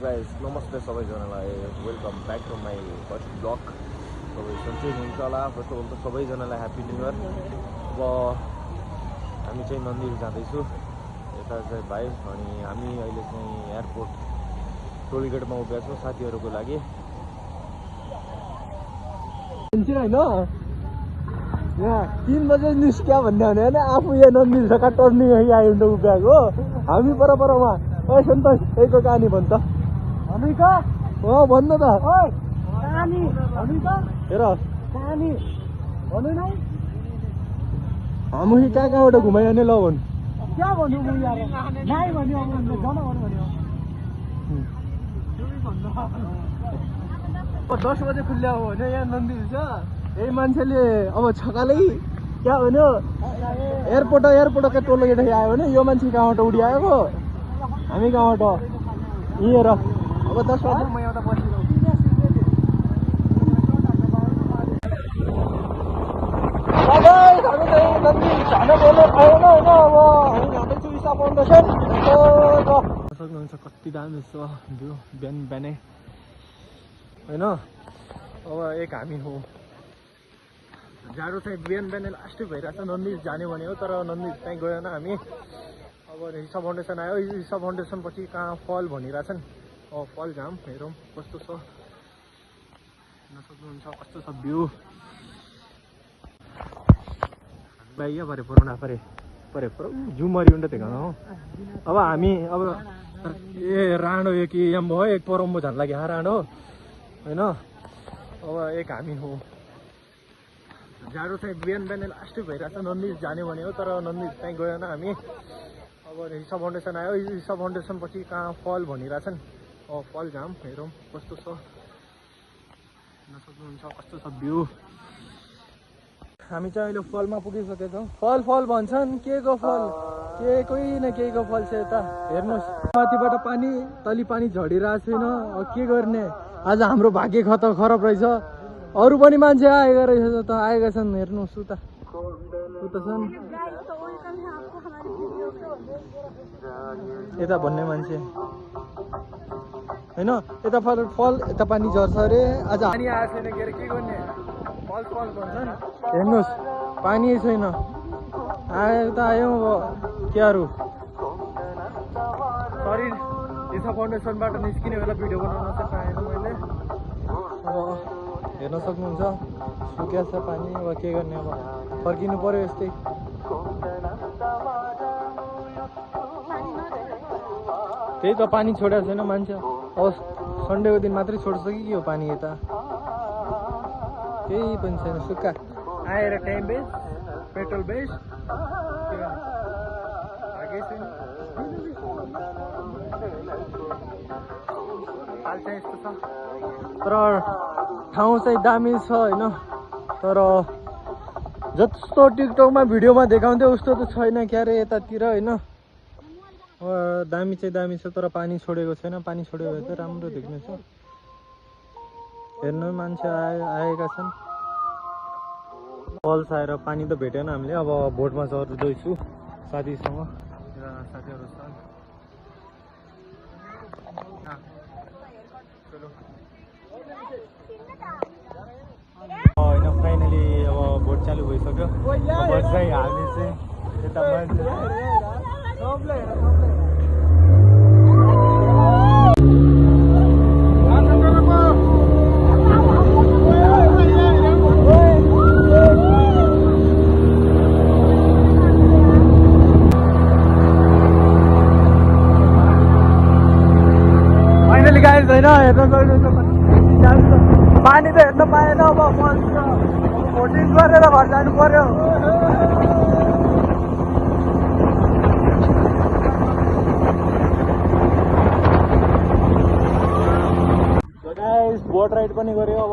Guys नमस्ते सबैजनालाई welcome back to my first blog. तपाईँ सन्चै हुनुहुन्छ होला। फर्स्ट अफ अल त सबैजनालाई ह्याप्पी न्यू इयर। अब हामी चाहिँ मन्दिर जाँदैछु, यता चाहिँ भाइ अनि हामी अहिले चाहिँ एयरपोर्ट टोल गेटमा उभिएको छौँ साथीहरूको लागि। होइन यहाँ 3 बजे निस्क्या भन्ने हो भने आफू यहाँ नन्दिल सका टर्निङ आयो उभिएको हामी परपरमा सन्तोष यहीको कहानी भन्छ भन्नु त हेर हामी कहाँ कहाँबाट घुमाइहाल्ने ल भन्नु 10 बजे खुल्ल्या हो भने यहाँ नन्दिल छ। यही मान्छेले अब छकालै क्या भन्यो एयरपोर्टका टोल गेट आयो भने यो मान्छे कहाँबाट उडी आएको हामी कहाँबाट हिँडेर अब 10 बजे म एउटा बसिरहेको सक्नुहुन्छ। कति दामी छ भ्यू बिहान बिहानै होइन। अब एक हामी हो जाडो चाहिँ बिहान बिहानै लास्टै भइरहेछ। नन्दिज जाने भने हो तर नन्दिज चाहिँ गएन हामी। अब हिसा फाउन्डेसन आयो, हिसा फाउन्डेसन पछि कहाँ फल भनिरहेछन्। अब फल जाम हेरौँ कस्तो छ। सक्नुहुन्छ कस्तो छ भ्यू भाइ या परे पुराना परे जुमरी उन्डा देखा हो। अब हामी अब ए राणो एक यहाँ भयो एक परम्बो झन् लागि राणो होइन। अब एक हामी हो जाडो चाहिँ बिहान बिहानै लास्टै भइरहेछ। नन्दिज जाने भने हो तर नन्दिज चाहिँ गएन हामी। अब हिसा फाउन्डेसन आयो, हिसा फाउन्डेसन पछि कहाँ फल भनिरहेछन्। अब फल जाम हेरौँ कस्तो छ। सक्नुहुन्छ कस्तो छ भ्यू। हामी चाहिँ अहिले फलमा पुगिसकेछौँ। फल भन्छन् के को फल के कोही न केहीको फल छ यता हेर्नुहोस्। माथिबाट पानी तली पानी झडिरहेको छैन। अब के गर्ने आज हाम्रो भाग्य खराब रहेछ। अरू पनि मान्छे आएका रहेछ त आएका छन् हेर्नुहोस् उता छन् यता भन्ने मान्छे होइन। यता फल यता पानी झर्छ अरे आज पानी आएको छैन के अरे के गर्ने फल भन्छन् हेर्नुहोस् पानी छैन। आयो त आयौँ अब क्याहरू सरी हिसा फाउन्डेसनबाट निस्किने बेला भिडियो बनाउन चाहिँ पाएन मैले। अब हेर्न सक्नुहुन्छ सुक्या छ पानी। अब के गर्ने अब फर्किनु पर्यो यस्तै। त्यही त पानी छोडेको छैन मान्छे। अब सन्डेको दिन मात्रै छोड्छ कि के हो पानी यता केही पनि छैन सुक्खा आएर टाइम बेस पेट्रोल बेस यस्तो छ। तर ठाउँ चाहिँ दामी छ होइन। तर जस्तो टिकटकमा भिडियोमा देखाउँथ्यो उस्तो त छैन क्यारे यतातिर होइन। दामी चाहिँ दामी छ तर पानी छोडेको छैन। पानी छोड्यो भने चाहिँ राम्रो देख्नेछ। हेर्नु मान्छे आएका छन्। फल्स आएर पानी त भेटेन हामीले। अब बोटमा चढ्दैछु साथीसँग। साथीहरू छन् होइन। फाइनली अब बोट चालु भइसक्यो। अब चाहिँ हामी चाहिँ यता मान्छे फाइनली गाइस होइन हेर्न सक्नुहुन्छ पानी त हेर्न पाएन। अब बोटिङ गरेर घर जानु पर्यो। गाइस बोट राइड पनि गऱ्यो। अब